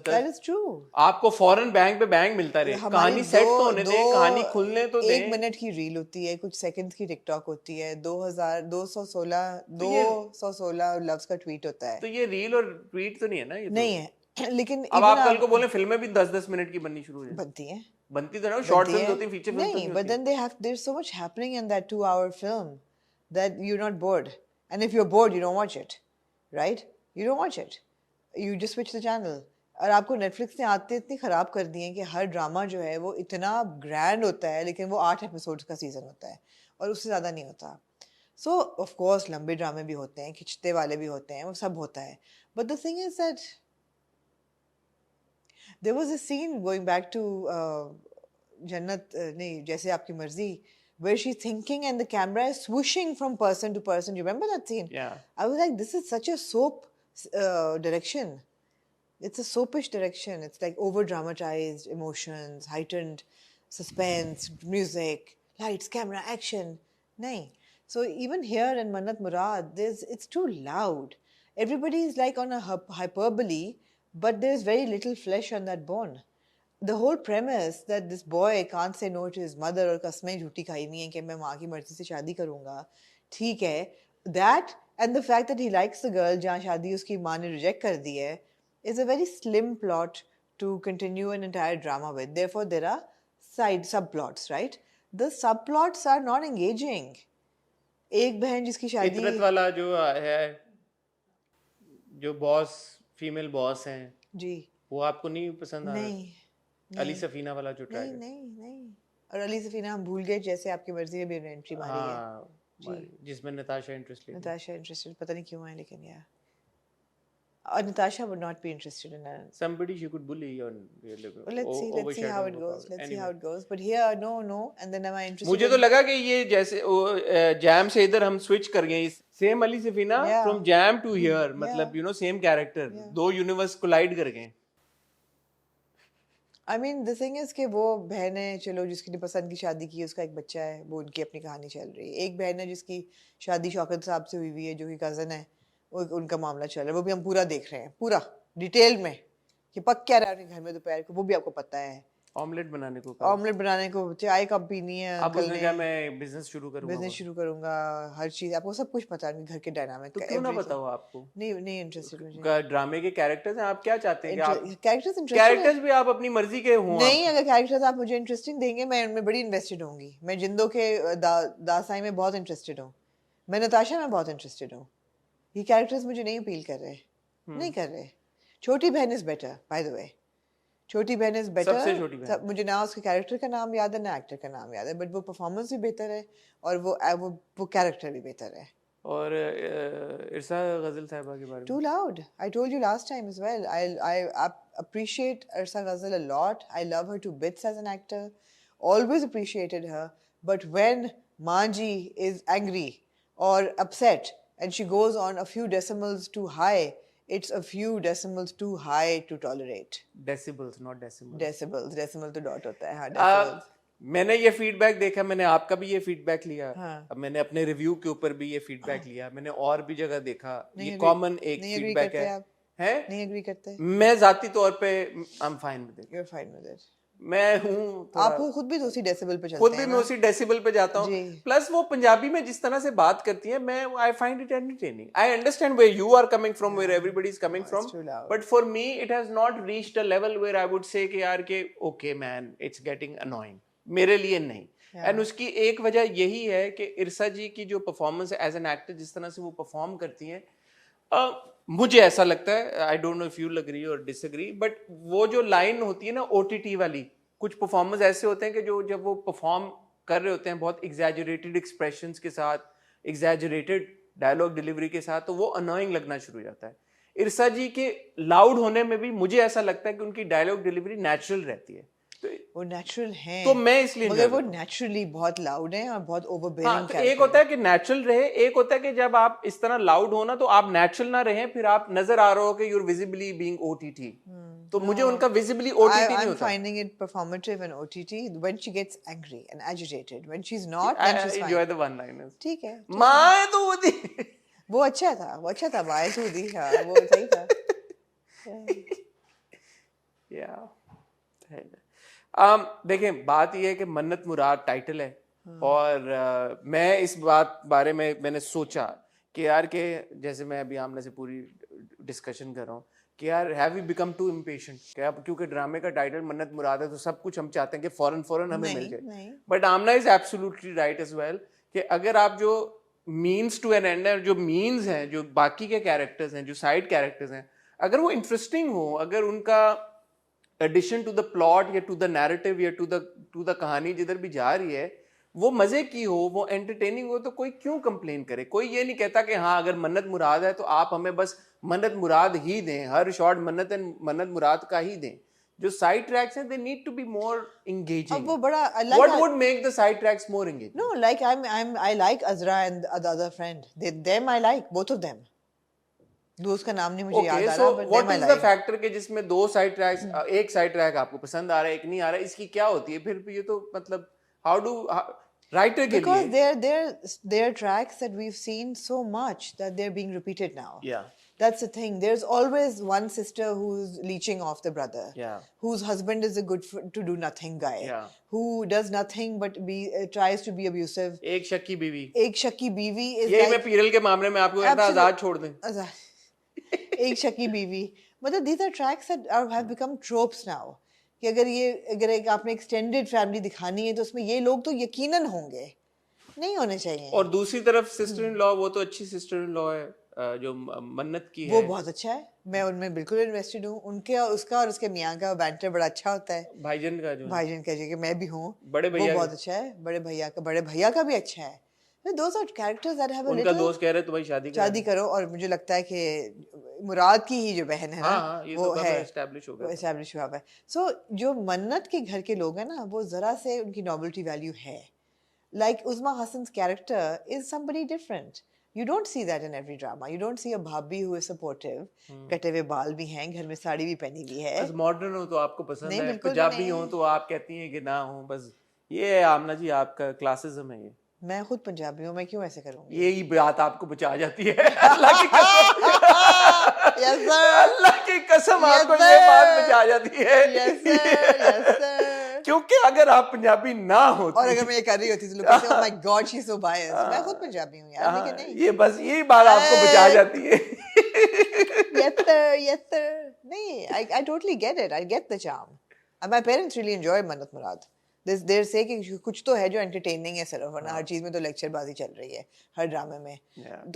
That is true. आपको फॉरन बैंक पे बैंक मिलता रहे, कहानी सेट तो होने दे, कहानी खुलने तो दे. 1 मिनट की रील होती है, कुछ सेकंड्स की टिकटॉक होती है, 216 लव्स का ट्वीट होता है. तो ये रील और ट्वीट तो नहीं है ना, ये नहीं है. लेकिन अब आप कल को बोले फिल्में भी 10-10 मिनट की बननी शुरू हो जाए. बनती हैं. बनती तो ना, शॉर्ट फिल्म होती हैं, फीचर फिल्म नहीं, but then there's so much happening in that 2-hour film that you're not bored. And if you're bored, you don't watch it, right? You don't watch it. You just switch the channel. और आपको Netflix ने आते इतनी ख़राब कर दी है कि हर drama जो है वो इतना ग्रैंड होता है, लेकिन वो 8 एपिसोड्स का सीज़न होता है और उससे ज़्यादा नहीं होता. सो ऑफ कोर्स लंबे ड्रामे भी होते हैं, खिंचते वाले भी होते हैं, वो सब होता है. But the thing is that there was a scene going back to Jannat, नहीं, जैसे आपकी मर्जी, where she's thinking and the camera is swooshing from person to person. You remember that scene? Yeah. I was like, this is such a soap direction. It's a soapish direction. It's like over dramatized emotions, heightened suspense, music, lights, camera, action. Nahin. So even here in Mannat Murad, it's too loud. Everybody is like on a hyperbole, but there's very little flesh on that bone. The whole premise that this boy can't say no to his mother और कसमें झूठी खाई हुई हैं कि मैं माँ की मर्जी से शादी करूँगा, ठीक है, that and the fact that he likes the girl जहाँ शादी उसकी माँ ने reject कर दी है is a very slim plot to continue an entire drama with. Therefore there are subplots, right? The subplots are not engaging. एक बहन जिसकी शादी, फितरत वाला जो है, जो बॉस, फीमेल बॉस हैं जी, वो आपको नहीं पसंद आया? नहीं. अली सफीना वाला जो ट्रैक है. नहीं. और अली सफीना हम भूल गए, जैसे आपकी मर्जी में भी एंट्री मारी है जिसमें नताशा इंटरेस्टेड. नताशा इंटरेस्टेड पता नहीं क्यों है, लेकिन यार, और Natasha would not be interested in that. Somebody she could bully on. Well, let's see how it goes. Let's see how it goes. But here, no. And then am I interested? मुझे तो लगा कि ये जैसे jam से इधर हम switch कर गए. सेम अली सफीना फ्रॉम जैम टू हियर, मतलब सेम कैरेक्टर, दो यूनिवर्स कोलाइड कर गए. I mean, the thing is कि वो बहन है, चलो, जिसकी ने पसंद की शादी की, उसका एक बच्चा है, वो उनकी अपनी कहानी चल रही है. एक बहन है जिसकी शादी शौकत साहब से हुई है, जो कि कज़न है, उनका मामला चल रहा है. वो भी हम पूरा देख रहे हैं, पूरा डिटेल में, कि पक क्या रहा है घर में दोपहर को, वो भी आपको पता है. ऑमलेट बनाने को चाय कब पीनी है, अब उसने कहा मैं बिजनेस शुरू करूंगा, हर चीज आपको सब कुछ पता है घर के डायनामिक. तो क्यों ना बताओ आपको? नहीं इंटरेस्टेड मुझे. ड्रामे के कैरेक्टर्स हैं, आप क्या चाहते हैं कि आप कैरेक्टर्स भी आप अपनी मर्जी के हों? नहीं, अगर कैरेक्टर्स आप मुझे इंटरेस्टिंग देंगे, मैं उनमें बड़ी इन्वेस्टेड होंगी. मैं जिंदो के दासाई में बहुत इंटरेस्टेड हूँ, मैं नताशा में बहुत इंटरेस्टेड हूँ. ये कैरेक्टर्स मुझे नहीं अपील कर रहे, नहीं कर रहे. छोटी बहन is better, by the way. छोटी बहन इज बेटर. सबसे छोटी बहन. मुझे ना उसके कैरेक्टर का नाम याद है, ना एक्टर का नाम याद है, बट वो परफॉर्मेंस भी बेहतर है और वो कैरेक्टर भी बेहतर है. और इरसा गजल साहिबा के बारे में? Too loud. I told you last time as well. I appreciate Irsa Ghazal a lot. I love her to bits as an actor. Always appreciated her. But when Manji is angry or upset and she goes on a few decimals too high, it's a few decimals too high to tolerate. Decibels, not decimals. Decimal तो dot होता है, हाँ, decibels. मैंने ये feedback देखा, मैंने आपका भी ये फीडबैक लिया. हाँ. अब मैंने अपने रिव्यू के ऊपर भी ये फीडबैक लिया, मैंने और भी जगह देखा. ये कॉमन एक फीडबैक है. नहीं एग्री करते? मैं जाती तौर पे I am fine with it. You're fine with it. मैं हूँ, आप खुद भी उसी डेसिबल पे चलते हैं. खुद भी मैं उसी डेसिबल पे जाता हूँ. प्लस वो पंजाबी में जिस तरह से बात करती है, मैं I find it entertaining. I understand where you are coming from, where everybody is coming from, but for me it has not reached a level where I would say कि यार के okay man it's getting annoying. मेरे लिए नहीं. And उसकी एक वजह यही है कि इरसा जी की जो परफॉर्मेंस है एज एन एक्टर, जिस तरह से वो परफॉर्म करती हैं, मुझे ऐसा लगता है, I don't know if you agree और डिसएग्री, बट वो जो लाइन होती है ना ओटीटी वाली, कुछ परफॉर्मेंस ऐसे होते हैं कि जो जब वो परफॉर्म कर रहे होते हैं बहुत एग्जैजरेटेड एक्सप्रेशंस के साथ, एग्जैजरेटेड डायलॉग डिलीवरी के साथ, तो वो अनोइंग लगना शुरू हो जाता है. इरसा जी के लाउड होने में भी मुझे ऐसा लगता है कि उनकी डायलॉग डिलीवरी नेचुरल रहती है, वो नेचुरल हैं, तो मैं इसलिए मगर वो नेचुरली बहुत लाउड हैं और बहुत ओवरबेयरिंग हाँ, तो एक होता है कि नेचुरल रहे, एक होता है कि जब आप इस तरह लाउड हो ना तो आप नेचुरल ना रहे, फिर आप नजर आ रहे हो कि यूर विजिबली बीइंग ओटीटी, तो मुझे उनका विजिबली ओटीटी नहीं होता। I'm finding it performative in OTT when she gets angry and agitated. When she's not, then she's fine. enjoy the one liners. ठीक है, माँ तो वो थी, वो अच्छा था बाय तू दी, हाँ वो सही था। देखें बात यह है कि मन्नत मुराद टाइटल है, और मैं इस बारे में मैंने सोचा कि यार के जैसे मैं अभी आमने से पूरी डिस्कशन कर रहा हूँ कि यार have we become too impatient, क्या क्योंकि ड्रामे का टाइटल मन्नत मुराद है तो सब कुछ हम चाहते हैं कि फौरन हमें मिल जाए, but Aamna is absolutely right as well कि अगर आप जो मीन्स टू एन एंड, जो मीन्स हैं, जो बाकी के कैरेक्टर्स हैं, जो साइड कैरेक्टर्स हैं, अगर वो इंटरेस्टिंग हो, अगर उनका एडिशन टू द प्लॉट या टू द नैरेटिव या टू द कहानी जिधर भी जा रही है वो मजे की हो, वो एंटरटेनिंग हो, तो कोई क्यों कंप्लेन करे। कोई ये नहीं कहता कि हाँ अगर मन्नत मुराद है तो आप हमें बस मन्नत मुराद ही दें, हर शॉट मन्नत मुराद का ही दें। जो साइड ट्रैक्स हैं they need to be more engaging. वो बड़ा what would make the side tracks more engaging? No, like I like Azra and the other friend. Them I like, both of them. दोस्त का नाम नहीं मुझे याद आ रहा, but what them I is the like. Factor के जिसमें दो साइड ट्रैक्स, एक साइड ट्रैक आपको पसंद आ रहा है, एक नहीं आ रहा है, इसकी क्या होती है फिर? ये तो मतलब हाउ डू राइटर के Because लिए they're tracks that we've seen so much that they're being repeated now. yeah, That's the thing. There's always one sister who's leeching off the brother. Yeah. Whose husband is a good to do nothing guy. Yeah. Who does nothing but tries to be abusive. एक शक्की बीवी, एक शक्की बीवी is ये like मैं पीरल के मामले में आपको कहता आजाद छोड़ दें। आजाद। एक शक्की बीवी, मतलब these are tracks that have become tropes now. कि अगर एक आपने एक्सटेंडेड फैमिली दिखानी है तो उसमें ये लोग तो यकीनन होंगे, नहीं होने चाहिए। और दूसरी तरफ सिस्टर इन लॉ, वो तो अच्छी सिस्टर इन लॉ है जो मन्नत की है, वो बहुत अच्छा है, मैं उनमें बिल्कुल इन्वेस्टेड हूँ। उनके उसका और उसके मियाँ का बैंटर बड़ा अच्छा होता है। भाईजान का जो कि मैं भी हूँ, बड़े भैया वो बहुत अच्छा है। बड़े भैया का भी अच्छा है। Those are characters that have a उनका little, दोस्त कह रहे तुम्हारी शादी करो, और मुझे लगता है कि मुराद की ही जो बहन है ना, ये वो तो है एस्टैब्लिश हो गया, एस्टैब्लिश हुआ है। सो जो मन्नत के घर के लोग हैं ना, वो जरा से उनकी नॉवेल्टी वैल्यू है। Like Uzma Hassan's character is somebody different. You don't see that in every drama. You don't see a bhabhi who is supportive. कटे हुए बाल भी हैं, घर में साड़ी भी पहनी हुई है। बस मॉडर्न हो तो आपको पसंद नहीं, है, बिल्कुल पंजाबी नहीं। हो तो आप कहती हैं कि ना हो, बस ये है आमना जी आपका क्लासिज्म है। ये मैं खुद पंजाबी हूँ, मैं क्यों ऐसे करूँगी? यही बात आपको बचा जाती है। अल्लाह की कसम, Yes sir. अल्लाह की कसम, Yes, आपको sir. ये बात बचा जाती है। Yes sir. क्योंकि अगर आप पंजाबी ना हो और अगर मैं ये कर रही होती तो लोग कहते oh my god she's so biased. मैं खुद पंजाबी हूँ यार, लेकिन नहीं। ये बस यही बात आपको बचा जाती है। Yes sir. नहीं, I totally get it. I get the charm. And my parents really enjoy Mannat Murad. They're saying कि कुछ तो है जो entertaining है सिर्फ, वरना हर चीज में तो लेक्चर बाजी चल रही है हर ड्रामे में।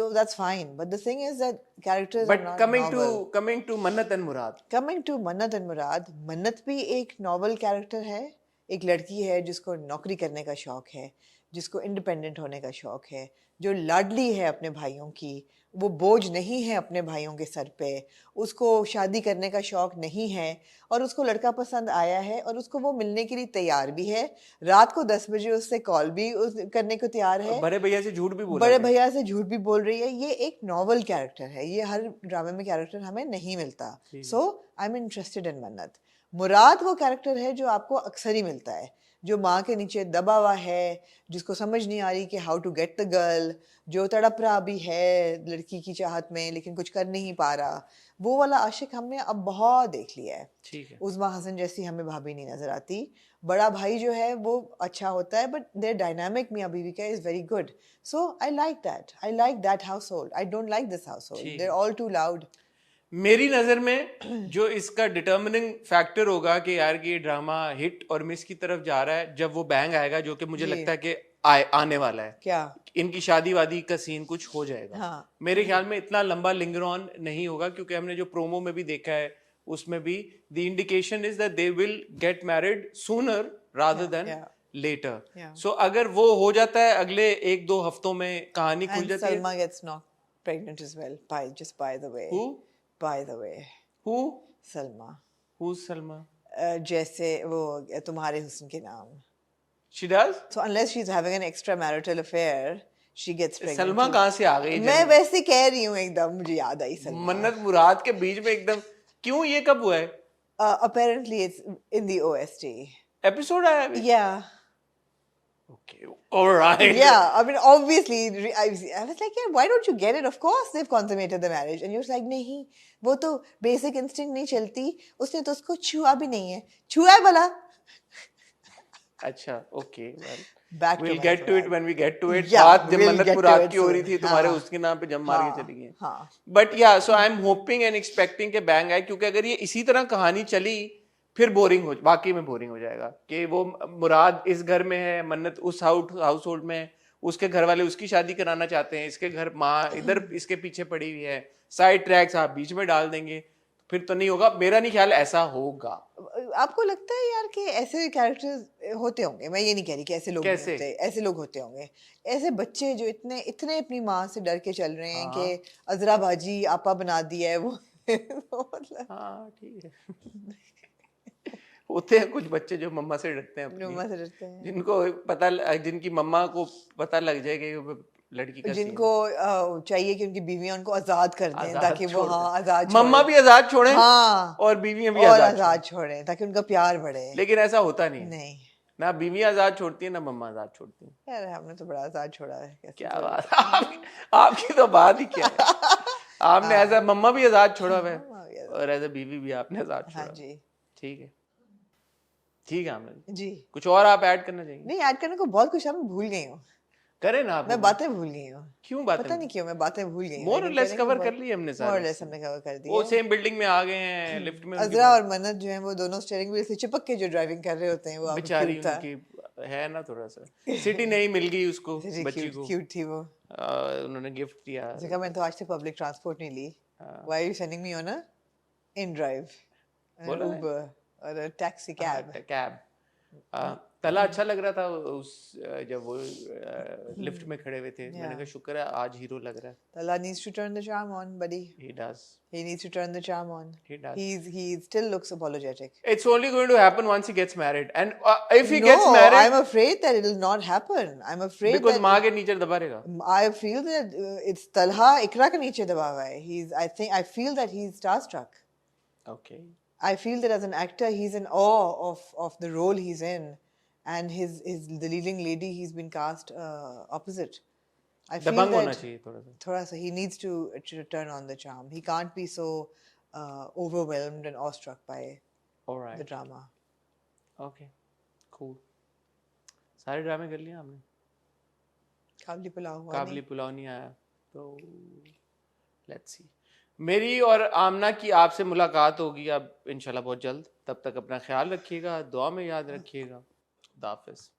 Though that's fine, but the thing is that characters are not novel. coming to Mannat and Murad. Coming to Mannat and Murad, मन्नत भी एक नॉवल कैरेक्टर है। एक लड़की है जिसको नौकरी करने का शौक है, जिसको इंडिपेंडेंट होने का शौक है, जो लाडली है अपने भाइयों की, वो बोझ नहीं है अपने भाइयों के सर पे, उसको शादी करने का शौक नहीं है, और उसको लड़का पसंद आया है और उसको वो मिलने के लिए तैयार भी है। रात को 10 बजे उससे कॉल भी करने को तैयार है, बड़े भैया से झूठ भी बोल रही है। ये एक नॉवल कैरेक्टर है, ये हर ड्रामे में कैरेक्टर हमें नहीं मिलता। सो आई एम इंटरेस्टेड इन मन्नत। मुराद वो कैरेक्टर है जो आपको अक्सर ही मिलता है, जो माँ के नीचे दबा हुआ है, जिसको समझ नहीं आ रही कि how to get the girl, जो तड़प रहा भी है लड़की की चाहत में लेकिन कुछ कर नहीं पा रहा। वो वाला आशिक हमने अब बहुत देख लिया है। ठीक है। उज़मा हसन जैसी हमें भाभी नहीं नजर आती। बड़ा भाई जो है वो अच्छा होता है, बट देयर डायनामिक मियाँ बीवी का is very good. So I like that household. I don't like this household, they're all too loud. मेरी नज़र में जो इसका डिटर्मिनिंग फैक्टर होगा कि यार कि ये ड्रामा हिट और मिस की तरफ जा रहा है, जब वो बैंग आएगा, जो कि मुझे लगता है कि आने वाला है। क्या इनकी शादी वादी का सीन कुछ हो जाएगा। हाँ। मेरे ख्याल में इतना लंबा लिंगर ऑन नहीं होगा, क्योंकि हमने जो प्रोमो में भी देखा है उसमें भी the indication is that they will get married sooner rather than later. So अगर वो हो जाता है अगले 1-2 हफ्तों में, कहानी खुल जाती है। Salma gets not pregnant as well, just by the way. Who? by the way. Who? Salma. Who's Salma? जैसे वो तुम्हारे हुस्न के नाम. She does? So unless she's having an extramarital affair, she gets pregnant. Salma too. कहाँ से आ गई? मैं वैसे कह रही हूँ एकदम, मुझे याद आई सलमा. मन्नत मुराद के बीच में एकदम क्यों? ये कब हुआ है? Apparently it's in the OST. Episode आया अभी? Yeah. Okay, all right. Yeah, I mean, obviously, I was like, yeah, why don't you get it? Of course, they've consummated the marriage. And you're like, नहीं, वो तो basic instinct नहीं चलती. उसने तो उसको छुआ भी नहीं है. छुआ है भला? अच्छा, okay, well. Back to we'll my get to it Murad. when we get to it. Yeah, बात जब we'll मन्नत get to मुराद it की हो रही soon. थी, तुम्हारे हाँ. उसके नाम पे जब मार के हाँ, चली गई. हाँ. But yeah, so I'm hoping and expecting के बैंग आए, क्योंकि अगर ये इसी तरह कहानी चली फिर वाकई में बोरिंग हो जाएगा कि वो मुराद इस घर में है, मन्नत उस हाउस होल्ड में है, उसके घर वाले उसकी शादी कराना चाहते हैं, इसके घर माँ इधर इसके पीछे पड़ी हुई है, साइड ट्रैक्स आप बीच में डाल देंगे, फिर तो नहीं होगा. मेरा नहीं ख्याल ऐसा होगा. आपको लगता है यार कि ऐसे कैरेक्टर्स होते होंगे? मैं ये नहीं कह रही कि ऐसे लोग नहीं कैसे? होते, ऐसे लोग होते होंगे. ऐसे बच्चे जो इतने अपनी माँ से डर के चल रहे हैं कि अजरा भाजी आपा बना दिया है वो. मतलब हाँ ठीक है. होते हैं कुछ बच्चे जो मम्मा से डरते हैं, मम्मा से डरते हैं, जिनकी मम्मा को पता लग जाए कि वो लड़की का जिनको चाहिए कि उनकी बीवियां उनको आजाद कर दें ताकि वो आजाद मम्मा भी आजाद छोड़ें. हाँ, और बीवियां भी और आजाद छोड़ें ताकि उनका प्यार बढ़े. लेकिन ऐसा होता नहीं. नहीं, ना बीवी आजाद छोड़ती है ना मम्मा आजाद छोड़ती है. यार हमने तो बड़ा आजाद छोड़ा है. क्या बात. आपकी तो बात ही क्या है. आपने ऐसा मम्मा भी आजाद छोड़ा हुआ है और ऐसा बीवी भी आपने आजाद छोड़ा. हाँ जी, ठीक है, ठीक है. आमना जी, कुछ और आप ऐड करना चाहिए? नहीं, ऐड करने को बहुत कुछ है, मैं भूल गई हूँ. करें ना आप. मैं बातें भूल गई हूँ. क्यों बातें? पता नहीं क्यों मैं बातें भूल गई. मोर और लेस कवर कर ली हमने सारा. मोर और लेस हमने कवर कर दिया. वो सेम बिल्डिंग में आ गए हैं, लिफ्ट में. अजरा और मन्नत जो है वो दोनों स्टीयरिंग व्हील से चिपक के जो ड्राइविंग कर रहे होते हैं, वो बेचारी उनकी है ना थोड़ा सा सिटी नहीं मिल गई उसको, बच्ची को. क्यूट थी वो. उन्होंने गिफ्ट दिया. जगह मैंने तो आज तक पब्लिक ट्रांसपोर्ट नहीं ली. Why are you sending me on a in drive, Uber और अ टैक्सी कैब. तला अच्छा लग रहा था उस जब वो लिफ्ट में खड़े हुए थे. मैंने कहा शुक्र है आज हीरो लग रहा है. Tala needs to turn the charm on, buddy. He does. He needs to turn the charm on. He does. He still looks apologetic. It's only going to happen once he gets married. And if he No, gets married, I'm afraid that it'll not happen. I'm afraid because that माँ के नीचे दबा रहेगा. I feel that it's Talha Ikra के नीचे दबा हुआ है. I feel that he's starstruck. Okay. I feel that as an actor, he's in awe of the role he's in, and the leading lady he's been cast opposite. I feel दबंग होना that चाहिए थोड़ा सा. थोड़ा सा he needs to turn on the charm. He can't be so overwhelmed and awestruck by All right. the drama. Okay. Cool. सारे ड्रामे कर लिए हमने. काबली पुलाव हुआ काबली नहीं. पुलाव नहीं आया तो लेट्स सी. मेरी और आमना की आपसे मुलाकात होगी अब इंशाल्लाह बहुत जल्द. तब तक अपना ख्याल रखिएगा, दुआ में याद रखिएगा. खुदा हाफिज़.